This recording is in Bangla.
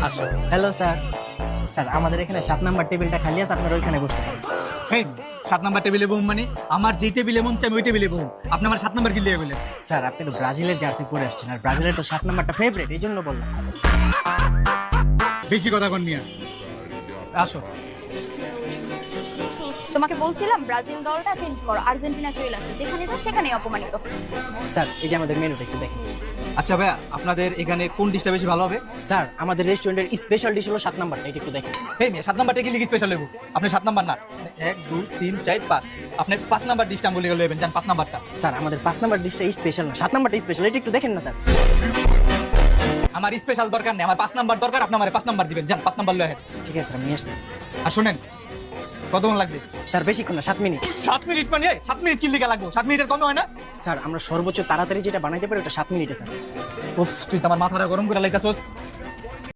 আসো। Hello sir. স্যার আমাদের এখানে 7 নাম্বার টেবিলটা খালি আছে, আপনারা ওইখানে বসতে পারেন। এই 7 নাম্বার টেবিলে বসুন মানে আমার যেই টেবিলে মন চাই ওই টেবিলে বসুন। আপনি আমার 7 নাম্বার কি লিয়ে গেলেন? স্যার আপনি তো ব্রাজিলের জার্সি পরে আসছেন, আর ব্রাজিলের তো 7 নাম্বারটা ফেভারিট, এই জন্য বললাম। বেশি কথা কন মিয়া। আসো। তোমাকে বলছিলাম ব্রাজিল দলটা চেঞ্জ করো, আর্জেন্টিনা চলে আসো, যেখানে তো সেখানেই অপমানিত। স্যার এই যে আমাদের মেনুটা একটু দেখেন। আচ্ছা ভাইয়া, আপনাদের এখানে কোন ডিশটা বেশি ভালো হবে? স্যার আমাদের রেস্টুরেন্টের স্পেশাল ডিশ হলো 7 নাম্বারটা, এটা একটু দেখেন। এই মিয়া 7 নাম্বারটা কি লিখি স্পেশাল লেবু? আপনি 7 নাম্বার না, 1 2 3 4 5, আপনি 5 নাম্বার ডিশটা বলে গেলেন, জান 5 নাম্বারটা। স্যার আমাদের 5 নাম্বার ডিশটা স্পেশাল না, 7 নাম্বারটা স্পেশাল, এটা একটু দেখেন না স্যার। আমার স্পেশাল দরকার নেই, আমার 5 নাম্বার দরকার, আপনি আমার 5 নাম্বার দিবেন, জান 5 নাম্বার লয়ে। ঠিক আছে স্যার, আমি নিয়ে আসতেছি। আর শুনেন, কতক্ষণ লাগবে? স্যার বেশিক্ষণ না, 7 মিনিট। 7 মিনিট মানে 7 মিনিট কি লিখে লাগবে? 7 মিনিটের কম হয় না? স্যার আমরা সর্বোচ্চ তাড়াতাড়ি যেটা বানাইতে পারি ওটা 7 মিনিটে স্যার। উফ, তুই তো আমার মাথাটা গরম করে লাইতাছস।